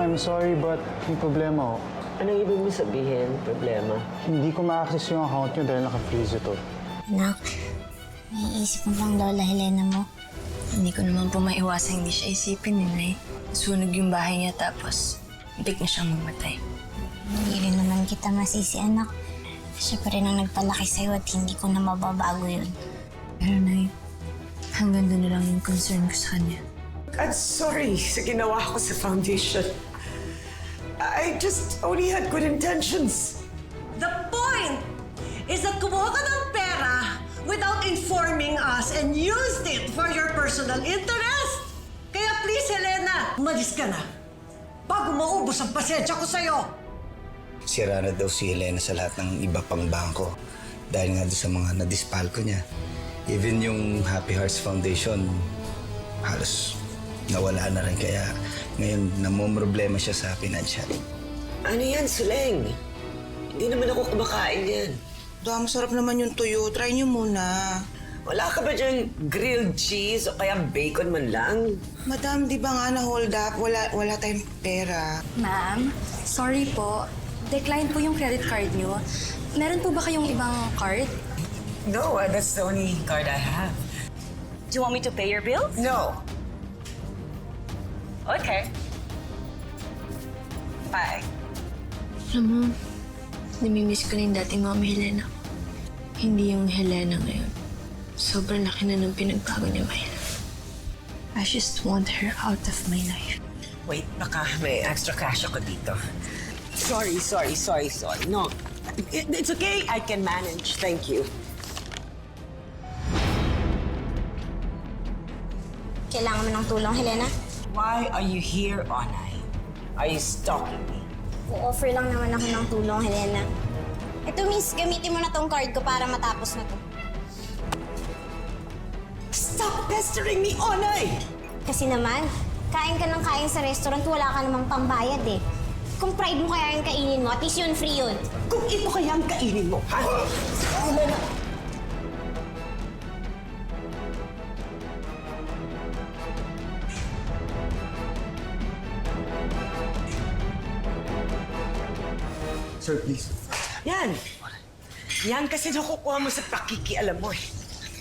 I'm sorry but may problema ho. Anong ibig mo sabihin, problema? Hindi ko ma-access yung account nyo dahil naka-freeze ito. Anak, naiisip mo bang Lola Helena mo? Hindi ko naman po maiwasan hindi siya isipin Nay. Nasunog yung bahay niya tapos muntik na siyang mamatay. Hindi rin naman kita masisi, anak. Siya pa rin ang nagpalaki sa'yo at hindi ko na mababago yun. Pero Nay, hanggang doon na lang yung concern ko sa kanya. I'm sorry sa ginawa ko sa foundation. I just only had good intentions. The point is that kumuha ka ng pera without informing us and used it for your personal interest. Kaya please, Helena, umalis ka na. Bago maubos ang pasensya ko sa'yo. Sira na daw si Helena sa lahat ng iba pang bangko dahil nga doon sa mga nadispalko niya. Even yung Happy Hearts Foundation, halos nawala na rin. Kaya ngayon namumroblema siya sa financial. Ano yan, Suleng? Hindi naman ako kumakain yan. Dam, sarap naman yung tuyo. Try niyo muna. Wala ka ba dyan grilled cheese o kaya bacon man lang? Madam, di ba nga na-hold up? Wala tayong pera. Ma'am, sorry po. Decline po yung credit card niyo. Meron po ba kayong ibang card? No, that's the only card I have. Do you want me to pay your bills? No. Okay. Bye. Alam mo, namimiss ko na yung dating Mami Helena. Hindi yung Helena ngayon. Sobrang laki na ng pinagbago ni Maila. I just want her out of my life. Wait, baka may extra cash ako dito. Sorry. No, it's okay. I can manage. Thank you. Kailangan mo ng tulong, Helena? Why are you here, Onay? Are you stalking me? O-offer lang naman ako ng tulong, Helena. Ito, miss, gamitin mo na tong card ko para matapos na to. Stop pestering me, Onay! Kasi naman, kain ka ng kain sa restaurant, wala ka namang pambayad eh. Kung pride mo kaya yung kainin mo, at least yun free yun. Kung ito kaya ang kainin mo, ha? Sir, please. Yan. Yan kasi nakukuha mo sa pakikialam mo eh.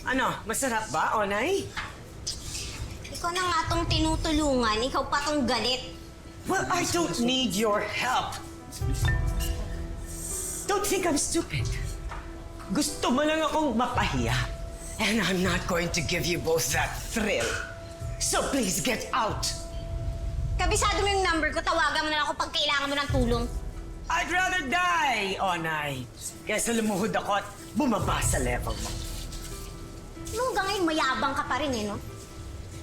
Ano, masarap ba, Onay? Ikaw na nga tong tinutulungan, ikaw pa tong galit. Well, I don't need your help. Don't think I'm stupid. Gusto mo lang akong mapahiya. And I'm not going to give you both that thrill. So please get out. Kabisado mo yung number ko, tawagan mo na ako pag kailangan mo ng tulong. I'd rather die, Onay. Kaysa lumuhod ako at bumaba sa level mo. Hanggang ngayon, mayabang ka pa rin eh, no?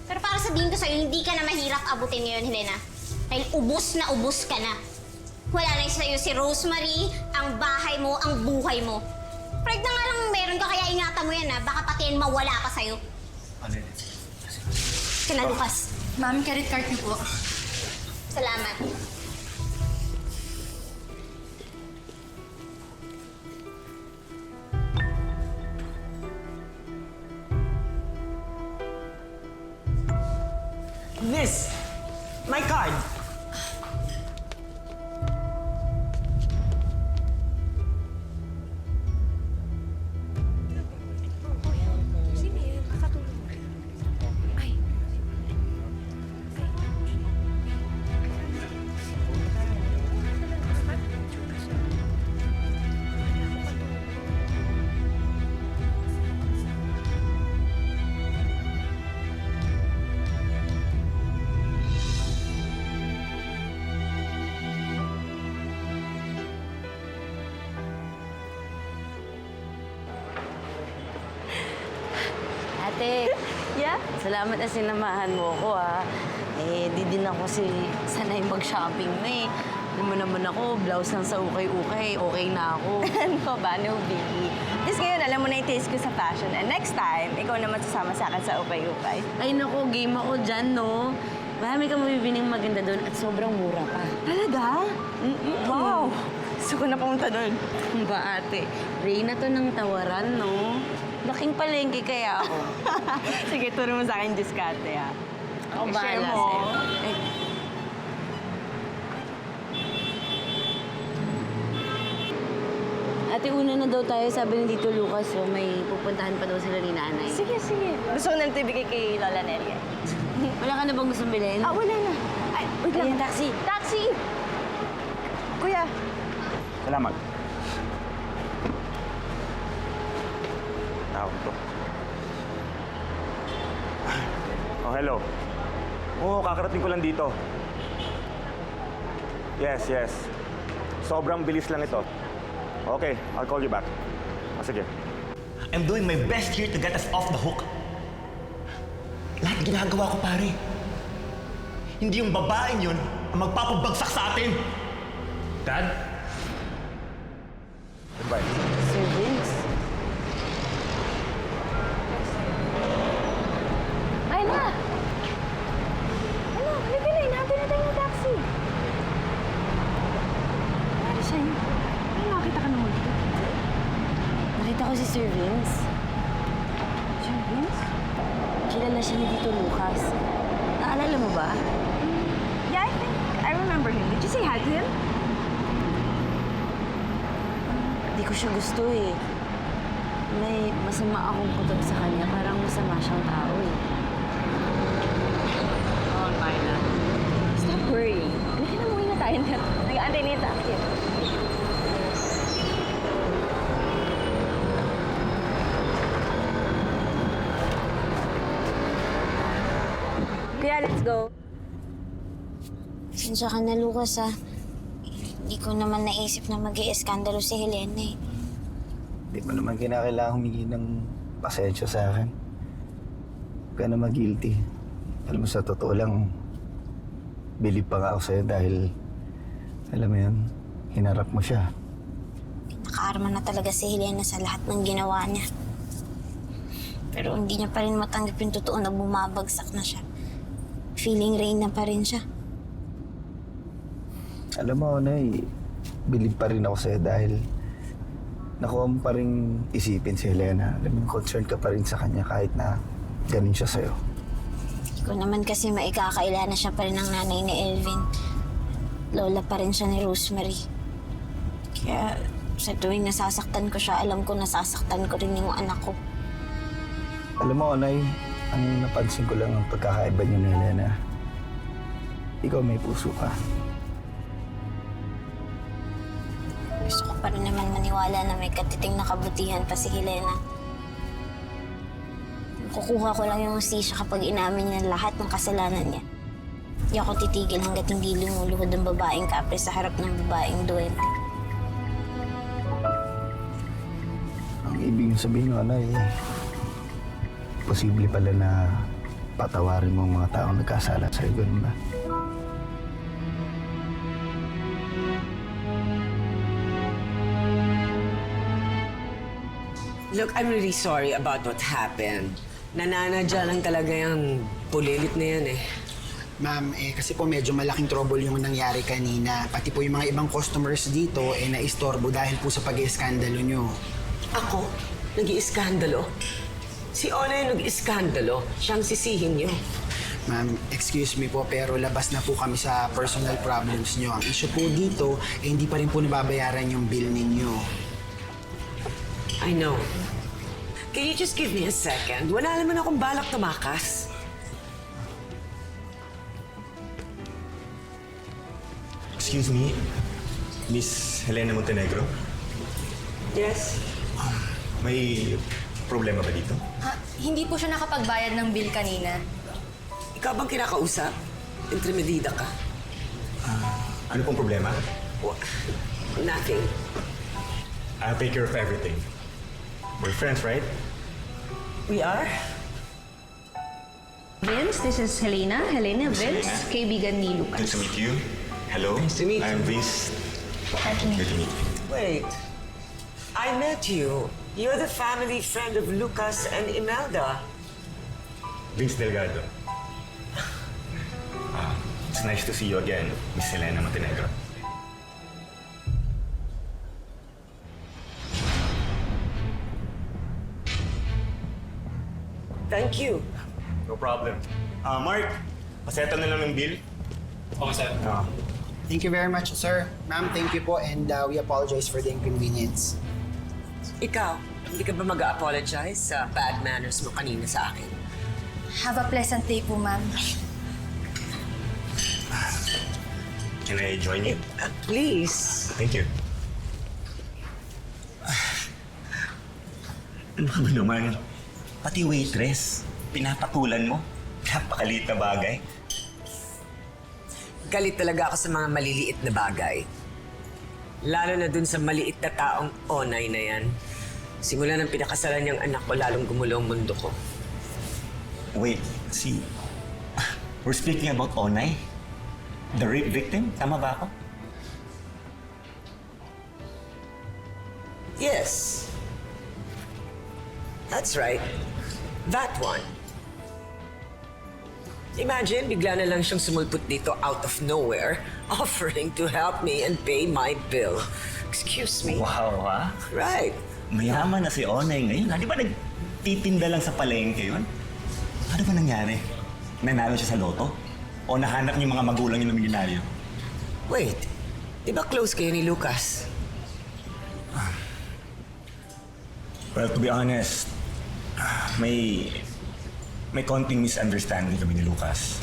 Pero para sabihin ko sa'yo, hindi ka na mahirap abutin ngayon, Helena. Dahil ubus na ubus ka na. Wala na sa'yo si Rosemarie, ang bahay mo, ang buhay mo. Pride na nga lang meron ka, kaya ingatan mo yan, ha? Baka pati yan mawala pa sa'yo. Ano yun? Kana, Lucas. Ma'am, credit card niyo po. Salamat. Miss, my card. Ate, yeah? Salamat na sinamahan mo ko, ha. Eh, di din ako sanay mag-shopping na eh. Alam mo naman ako, blouse lang sa ukay-ukay, okay na ako. Ano ba? No biggie. Just ngayon, alam mo na yung taste ko sa fashion. And next time, ikaw naman sasama sa akin sa ukay-ukay. Ay, naku, game ako dyan, no? Marami kang mabibining maganda doon at sobrang mura pa. Talaga? Wow! Gusto ko na pumunta doon. Ba, ate? Reyna to ng tawaran, no? Laking palengke kaya ako. Sige, turo mo sa akin diskarte, ha? Ako Share bahala mo. sa'yo. Eh, Ate, una na daw tayo, sabi ni Tito Lucas, so may pupuntahan pa daw sila ni Nanay. Sige, sige. Gusto ko nang tibigay kay Lola Nelia. Wala ka na bang gustong bilhin? Wala na. Ay, wait lang. Ayan, taxi. Taxi! Kuya, Salamat. Tawag to. Oh, hello. Oo, kakarating ko lang dito. Yes, yes. Sobrang bilis lang ito. Okay, I'll call you back. Sige. I'm doing my best here to get us off the hook. Lahat ginagawa ko, pare. Hindi yung babaeng yun ang magpapabagsak sa atin. Dad? Goodbye. Sir Vince. Maila! Ano? Halika na, hinahanap na tayo ng taxi. Ano sa'yo? Ano, nakita ka naman dito? Nakita ko si Sir Vince. Sir Vince? Kilala siya ni Tito Lucas. Naalala mo ba? Yeah, I think I remember him. Did you say hi to him? Hindi ko siya gusto eh. May masama akong kutob sa kanya. Parang masama siyang tao eh. Oh, Maila. Stop worrying. Halika na, umuwi na tayo. Nag-aantay na yung taxi. Kuya, let's go. Sinsya ka na, Lucas, ha? Hindi ko naman naisip na mag-i-eskandalo si Helena, eh. Hindi mo naman kinakailangan humingi ng pasensya sa akin. Huwag ka na mag-guilty. Alam mo, sa totoo lang, bilib pa nga ako sa'yo dahil, alam mo yun, hinarap mo siya. Nakaarma na talaga si Helena sa lahat ng ginawa niya. Pero hindi niya pa rin matanggap yung totoo na bumabagsak na siya. Feeling rain na pa rin siya. Alam mo, Onay, bilib pa rin ako sa'yo dahil nakuha mo pa rin isipin si Helena. Alam mo, concerned ka pa rin sa kanya kahit na ganun siya sa'yo. Hindi ko naman kasi maikakaila na siya pa rin ang nanay ni Elvin. Lola pa rin siya ni Rosemarie. Kaya sa tuwing nasasaktan ko siya, alam ko nasasaktan ko rin yung anak ko. Alam mo, Onay, ang napansin ko lang ang pagkakaiba niyo ni Helena. Ikaw may puso ka. Gusto ko pa rin naman maniwala na may katiting na kabutihan pa si Helena. Kukuha ko lang yung hustisya kapag inamin niya lahat ng kasalanan niya. Hindi ako titigil hanggat hindi lumuluhod ang babaeng kapre sa harap ng babaeng duwende. Ang ibig sabihin, Onay, posible pala na patawarin mo ang mga taong nagkasala sa'yo. Ganun ba? Look, I'm really sorry about what happened. Nananadya lang talaga yung pulilit na yan eh. Ma'am, kasi po medyo malaking trouble yung nangyari kanina. Pati po yung mga ibang customers dito naistorbo dahil po sa pag-iiskandalo nyo. Ako? Nag-iiskandalo? Si Onay nag-iiskandalo. Siyang sisihin niyo. Ma'am, excuse me po, pero labas na po kami sa personal problems nyo. Ang issue po dito, hindi pa rin po nababayaran yung bill ninyo. I know. Can you just give me a second? Wala naman akong balak tumakas. Excuse me, Miss Helena Montenegro? Yes? May problema ba dito? Hindi po siya nakapagbayad ng bill kanina. Ikaw bang kinakausap? Intermedida ka? Ano pong problema? Nothing. I'll take care of everything. We're friends, right? We are? Vince, this is Helena. Helena, Vince, Helena. kaibigan ni Lucas. Good to meet you. Hello. Nice to meet you. I'm Vince. Good to meet you. Wait. I met you. You're the family friend of Lucas and Imelda. Vince Delgado. It's nice to see you again, Miss Helena Montenegro. Thank you. No problem. Mark, pasettle na lang yung bill. Okay, sir. Thank you very much, sir. Ma'am, thank you po, and we apologize for the inconvenience. Ikaw, hindi ka ba mag-apologize sa bad manners mo kanina sa akin? Have a pleasant day po, ma'am. Can I join you? Please. Thank you. Ano ka ba naman? Pati waitress, pinapatulan mo. Napakaliit na bagay. Galit talaga ako sa mga maliliit na bagay. Lalo na dun sa maliit na taong Onay na yan. Simula ng pinakasalan niyang anak ko, lalong gumulo ang mundo ko. Wait, we're speaking about Onay? The rape victim? Tama ba ako? Yes. That's right. That one. Imagine, bigla na lang siyang sumulpot dito out of nowhere, offering to help me and pay my bill. Excuse me. Wow, ha? Right. Mayaman na si Onay ngayon. Di ba nagtitinda lang sa palengke yun? Ano ba nangyari? Nanalo siya sa loto? O nahanap niyo mga magulang niyo ng milyonaryo? Wait, di ba close kayo ni Lucas? Well, to be honest, may konting misunderstanding kami ni Lucas.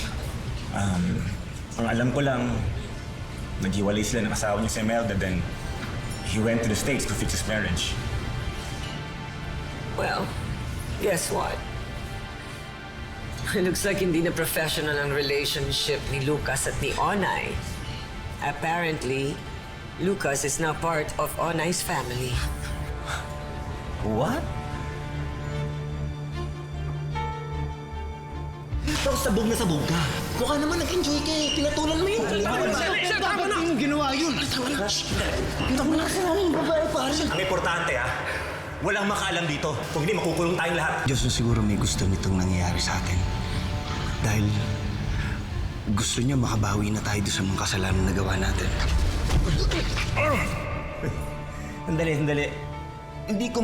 Ang alam ko lang, naghiwalay sila ng asawa niya si Imelda, then he went to the States to fix his marriage. Well, guess what? It looks like hindi na professional ang relationship ni Lucas at ni Onay. Apparently, Lucas is now part of Onay's family. What? Ikaw sabog na sabog ka. Mukha naman nag-enjoy ka eh. Pinatulan mo yun. Tama na! Yung ginawa yun. Tama na! Tama na kasi namin yung babae, pare. Ang importante walang makaalam dito. Kung hindi, makukulong tayong lahat. Diyos na siguro may gusto nitong nangyayari sa atin. Dahil gusto niya makabawi na tayo doon sa mga kasalanan na gawa natin. Sandali. Hindi ko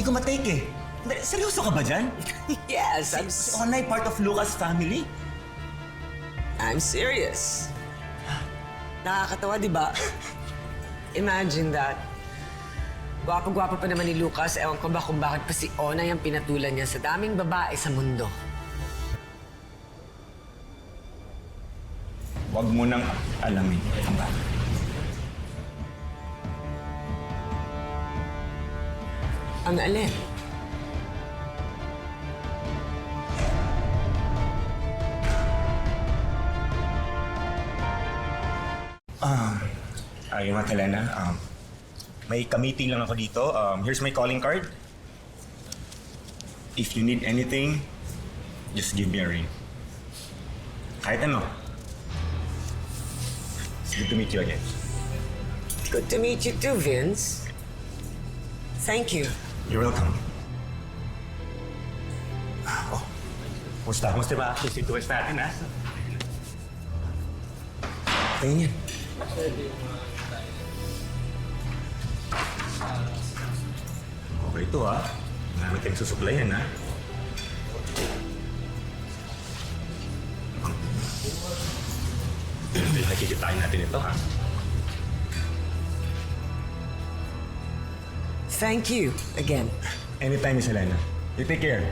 ma-take eh. Sandali, seryoso ka ba dyan? Yes, Si Onay part of Lucas' family? I'm serious. Nakakatawa, di ba? Imagine that. Gwapo-gwapo pa naman ni Lucas. Ewan ko ba kung bakit pa si Onay ang pinatulan niya sa daming babae sa mundo. Huwag mo nang alamin ang bakit. Ang alin? Ayun nga, Helena. May ka-meeting lang ako dito. Here's my calling card. If you need anything, just give me a ring. Kahit ano. It's good to meet you again. Good to meet you too, Vince. Thank you. You're welcome. Musta ba si West natin, ha? Tingin yan. Okay ito, ha? Marami tayong susuklayan, ha? Nakikitain natin ito, ha? Thank you again. Anytime, Miss Helena. You take care.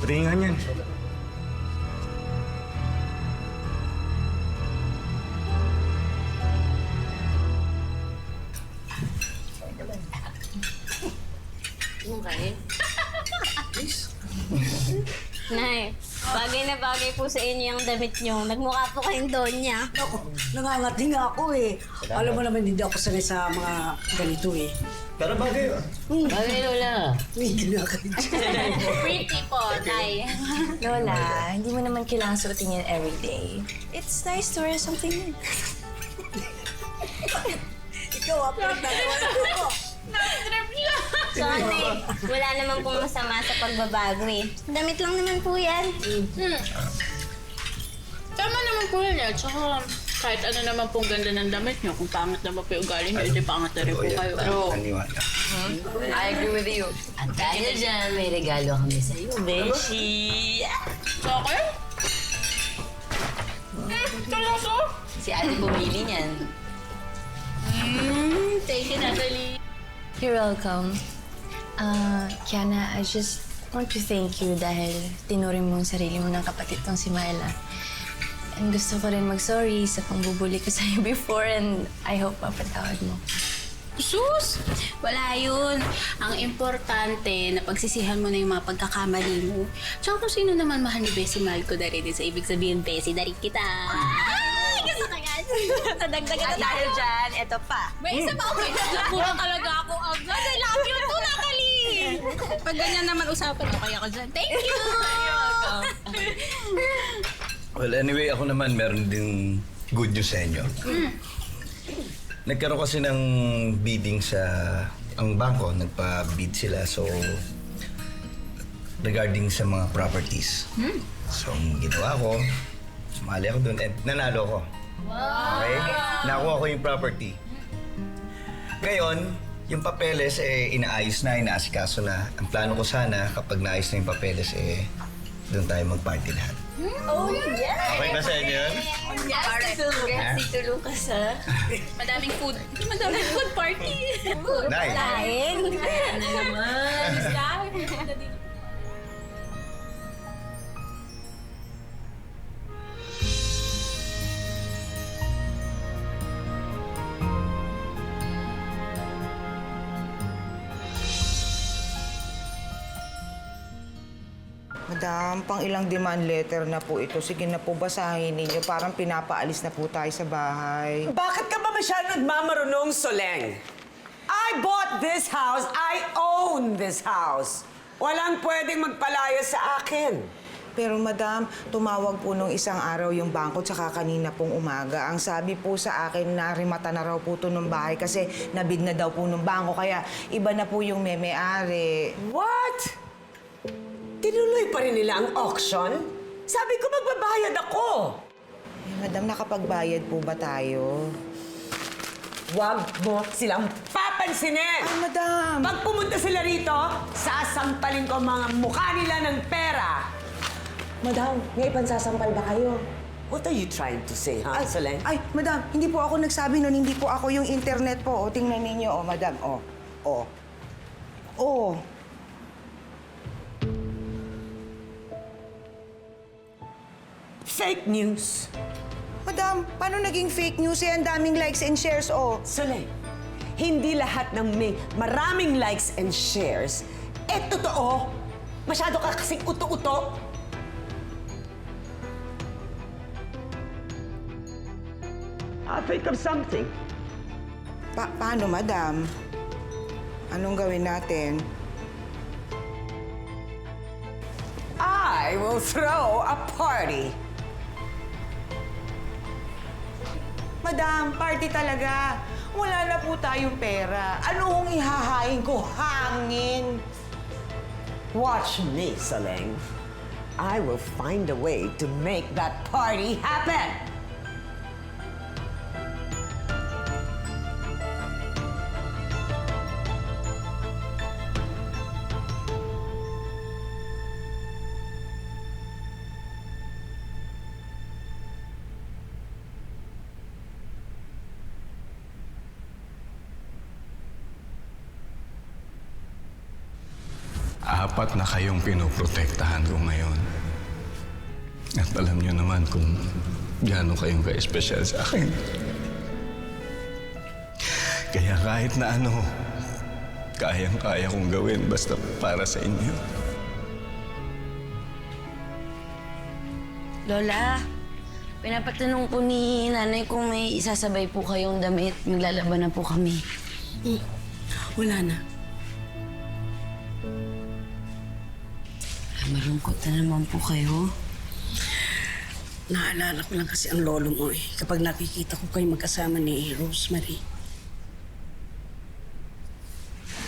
Ringan yan. Nay, bagay na bagay po sa inyo yung damit nyo. Nagmukha po kayong donya. Ako, nangangati nga ako eh. Alam mo naman, hindi ako sanay sa mga ganito eh. Pero bagay, Bagay, Lola. Hindi na kayo. Pretty po, Nay. Lola, hindi mo naman kailangan suotin yan everyday. It's nice to wear something new. Ikaw, pero dalawa na ako. So, Nay, wala naman pong masama sa pagbabago eh. Damit lang naman po yan. Tama naman po yun eh. Tsaka kahit ano naman pong ganda ng damit nyo, kung pangit naman po yung ugali nyo, hindi pangat na rin po kayo. Pero, Naniwala. I agree with you. At dahil dyan, may regalo kami sa iyo, Beshi. so okay? Si ate bumili niyan. Thank you, Natalie. You're welcome. Kiana, I just want to thank you dahil tinuring mo ang sarili mo ng kapatid kong si Maila. And gusto ko rin mag-sorry sa pangbubuli ko sa'yo before and I hope mapatawad mo. Sus! Wala yun. Ang importante na pagsisihan mo na yung mga pagkakamali mo. Tsaka kung sino naman mahal ni Bessie, mahal ko na rin. Sa ibig sabihin, Bessie, darit kita. Ay, gusto ka yan. Nadagdagan na Dahil dyan, eto pa. May isa pa, okay. Nagpura talaga ako agad. I love you too, Natalie! Pag ganyan naman usapan, okay ako dyan. Thank you! Well, anyway, ako naman meron din good news sa inyo. Nagkaroon kasi ng bidding sa ang bangko, nagpa-bid sila. So, regarding sa mga properties. So, ang ginawa ko, sumali ako doon at nanalo ko. Okay? Nakuha ko yung property. Ngayon, yung papeles, inaayos na, inaasikaso na. Ang plano ko sana, kapag naayos na yung papeles, doon tayo mag-party lahat. Oh, yeah! Okay ba sa inyo yun? Yes, Tito Lucas, ha? Madaming food party. Nice. Lain. Ano naman? Madam, pang ilang demand letter na po ito. Sige na po, basahin ninyo. Parang pinapaalis na po tayo sa bahay. Bakit ka ba masyadong nagmamarunong, Soleng? I bought this house. I own this house. Walang pwedeng magpalaya sa akin. Pero madam, tumawag po nung isang araw yung bangko tsaka kanina pong umaga. Ang sabi po sa akin na rimata na raw po ito ng bahay kasi nabid na daw po ng bangko. Kaya iba na po yung meme-ari. What? Tinuloy pa rin nila ang auction? Sabi ko magbabayad ako. Madam, nakapagbayad po ba tayo? Huwag mo silang papansinin! Ay, madam! Pag pumunta sila rito, sasampalin ko mga mukha nila ng pera. Madam, may pansasampal ba kayo? What are you trying to say, ha, Soleng? Ay, madam, hindi po ako nagsabi nun. Hindi po ako yung internet po. O, tingnan ninyo, o, madam. O, o. O. Fake news. Madam, paano naging fake news? Ang daming likes and shares, o. Soleng, hindi lahat ng may maraming likes and shares, totoo. Masyado ka kasing uto-uto. I'll think of something. Paano, madam? Anong gawin natin? I will throw a party. Madam, party talaga. Wala na po tayong pera. Ano hong ihahain ko? Hangin. Watch me, Soleng. I will find a way to make that party happen. Apat na kayong pinoprotektahan ko ngayon. At alam niyo naman kung gaano kayong ka-espesyal sa akin. Kaya kahit na ano, kayang-kaya kong gawin basta para sa inyo. Lola, pinapatanong po ni nanay kung may isasabay po kayong damit. Maglalaban na po kami. Wala na. Malungkot na naman po kayo. Naalala ko lang kasi ang lolo mo eh. Kapag nakikita ko kayo magkasama ni Rosemarie.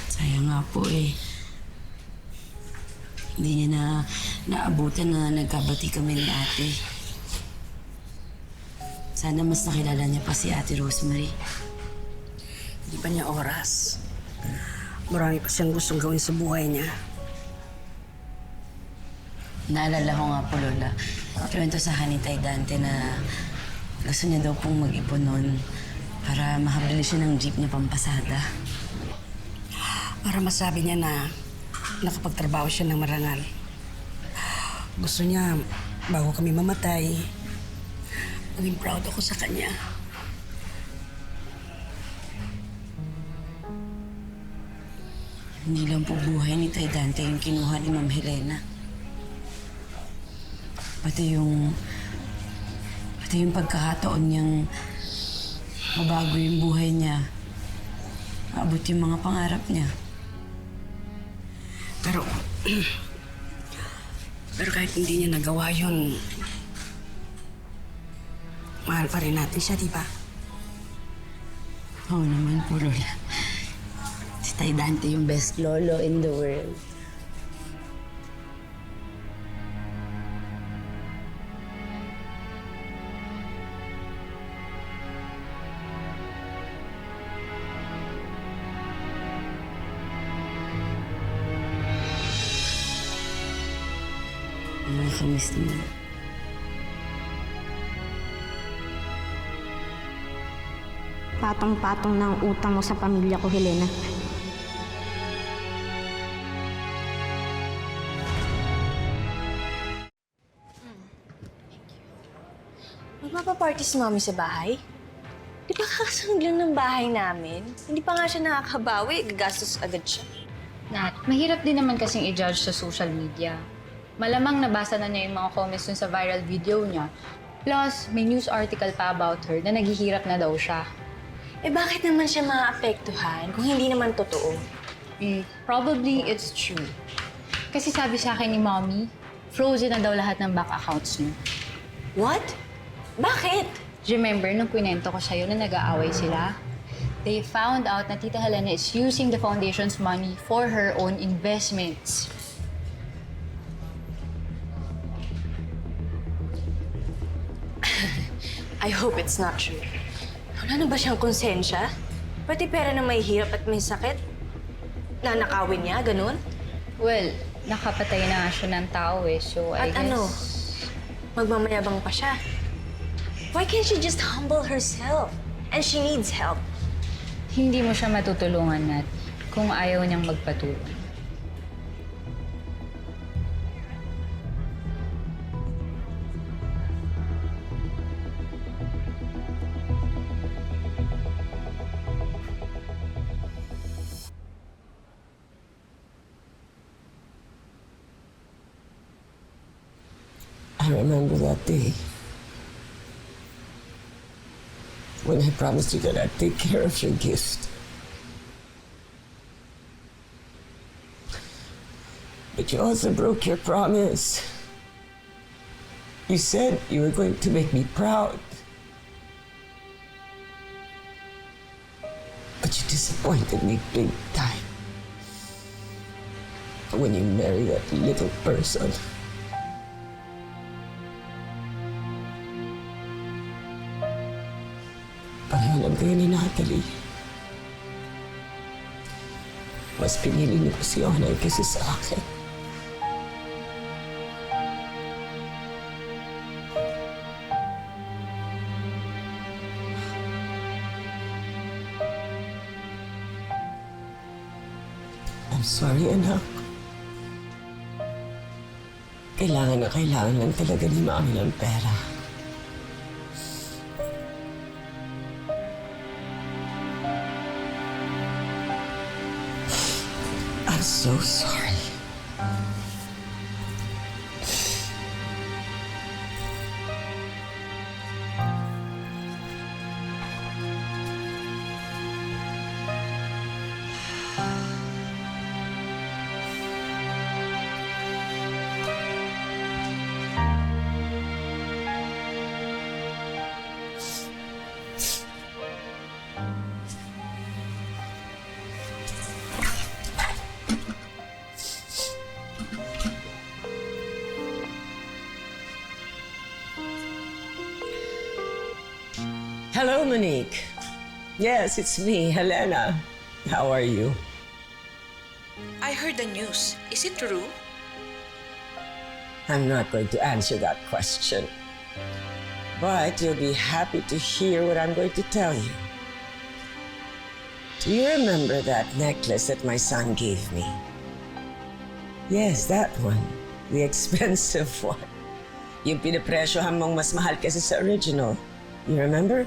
Sayang nga po eh. Hindi niya naabutan na nagkabati kami ni ate. Sana mas nakilala niya pa si ate Rosemarie. Hindi pa niya oras. Marami pa siyang gustong gawin sa buhay niya. Naalala ko nga po, Lola. Kwento sa Hanitay Dante na Gusto niya daw pong mag-ipon nun para makabili siya ng jeep niya pampasada. Para masabi niya na nakapagtrabaho siya ng marangal. Gusto niya, bago kami mamatay, maging proud ako sa kanya. Hindi lang po buhay ni Tay Dante yung kinuha ni Ma'am Helena. Pati yung pagkakataon niyang mabago yung buhay niya. Maabot yung mga pangarap niya. Pero kahit hindi niya nagawa yun, mahal pa rin natin siya, di ba? Oo naman po, Lola. Si Tay Dante yung best lolo in the world. Nakakamiss naman. Patong-patong ng utang mo sa pamilya ko, Helena. Magpapaparty si Mami sa bahay? Di ba kakasangag lang ng bahay namin? Hindi pa nga siya nakakabawi, gagastos agad siya. Nat, mahirap din naman kasing i-judge sa social media. Malamang nabasa na niya yung mga comments dun sa viral video niya. Plus, may news article pa about her na naghihirap na daw siya. Eh bakit naman siya maapektuhan kung hindi naman totoo? Probably it's true. Kasi sabi sa akin ni Mommy, frozen na daw lahat ng bank accounts niyo. What? Bakit? Remember nung kwento ko sa'yo na nag-aaway sila? They found out na Tita Helena is using the foundation's money for her own investments. I hope it's not true. Wala na ba siyang konsensya? Pati pera na may hirap at may sakit? Nanakawin niya, ganun? Well, nakapatay na nga siya ng tao eh, so I guess... At ano? Magmamayabang pa siya. Why can't she just humble herself? And she needs help. Hindi mo siya matutulungan, Nat, kung ayaw niyang magpatulong. I remember that day when I promised you that I'd take care of your gift. But you also broke your promise. You said you were going to make me proud. But you disappointed me big time when you married that little person. Pareho lang kayo ni Natalie. Mas pinili niyo si Onay kasi sa akin. I'm sorry, anak. Kailangan lang talaga ni Mami ng pera. I'm so sorry. Hello, Monique. Yes, it's me, Helena. How are you? I heard the news. Is it true? I'm not going to answer that question. But you'll be happy to hear what I'm going to tell you. Do you remember that necklace that my son gave me? Yes, that one. The expensive one. Yung pinapresyohan mong mas mahal kasi sa original. You remember?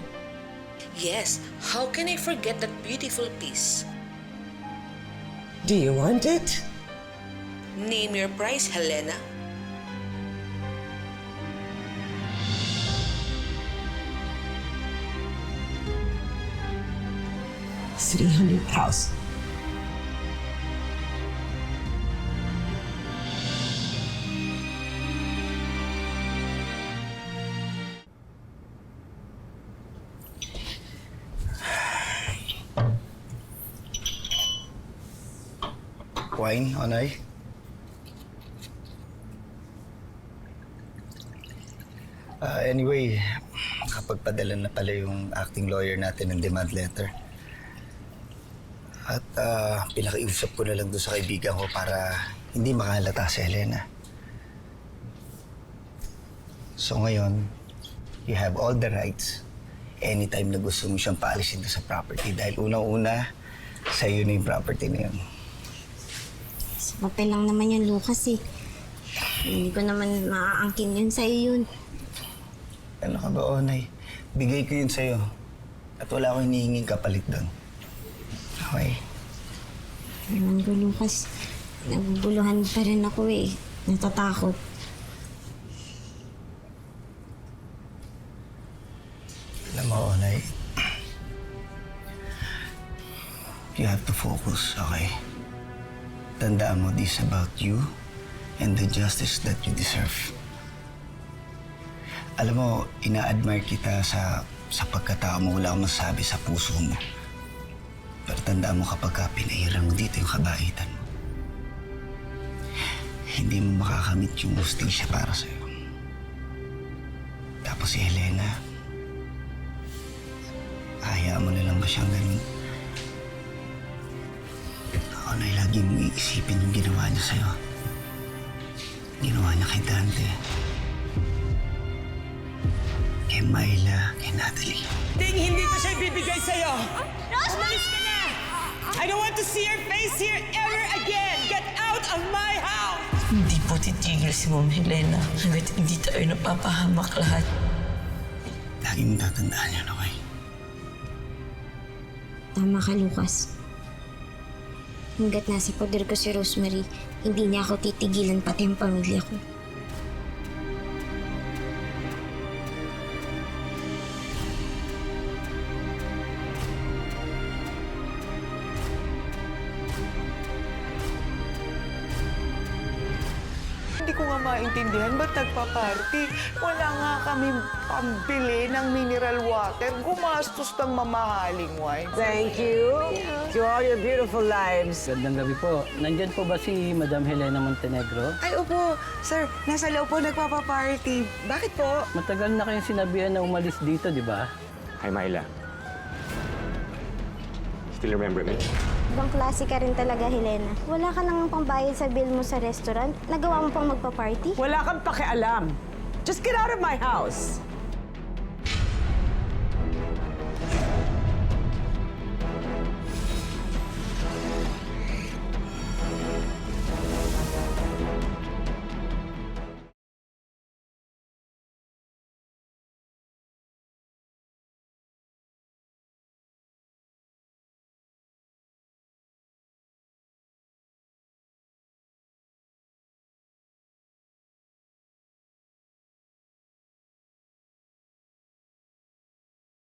Yes, how can I forget that beautiful piece? Do you want it? Name your price, Helena. $300,000. Wine, Onay? Anyway, kapagpadala na pala yung acting lawyer natin ng demand letter. At pinakiusap ko na lang doon sa kaibigan ko para hindi makahalata si Helena. So ngayon, you have all the rights anytime na gusto mo siyang paalisin doon sa property dahil unang-una, sa'yo na yung property na yun. Sa papel lang naman yun, Lucas eh. Hindi ko naman maaangkin yun sa'yo yun. Ano ka ba, Onay? Bigay ko yun sa'yo. At wala akong hinihinging kapalit doon. Okay? Naman ko, Lucas. Naguguluhan pa rin ako eh. Natatakot. Alam mo, Onay, you have to focus, okay? Tandaan mo, this is about you and the justice that you deserve. Alam mo, ina-admire kita sa pagkatao mo. Wala akong masasabi sa puso mo. Pero tandaan mo kapag pinahiran mo dito yung kabaitan mo, hindi mo makakamit yung hustisya para sa'yo. Tapos si Helena, hayaan mo na lang ba siyang ganun? Ako na lagi mong iisipin yung ginawa niya sa'yo. Ginawa niya kay Dante. Kay Maila, kay Natalie. Hindi ko siya ibibigay sa'yo! Rosemarie! Ka na! I don't want to see your face here ever again! Get out of my house! Hindi po titigil si Ma'am Helena hanggat hindi tayo napapahamak lahat. Lagi mong tatandaan yan, okay? Tama ka, Lucas. Hanggat nasa poder ko si Rosemarie, hindi niya ako titigilan pati ang pamilya ko. Hindi ko nga maintindihan ba't nagpa-party. Wala nga kami pambili ng mineral water. Gumastos ng mamahaling wine. Thank you to all your beautiful lives. Gandang gabi po. Nandyan po ba si Madam Helena Montenegro? Ay, opo. Sir, nasa loob po nagpapa-party. Bakit po? Matagal na kayong sinabihan na umalis dito, di ba? Hi, Maila. Still remember me? Ibang klase ka rin talaga, Helena. Wala ka nang pambayad sa bill mo sa restaurant. Nagawa mo pang magpa-party? Wala kang pakialam. Just get out of my house.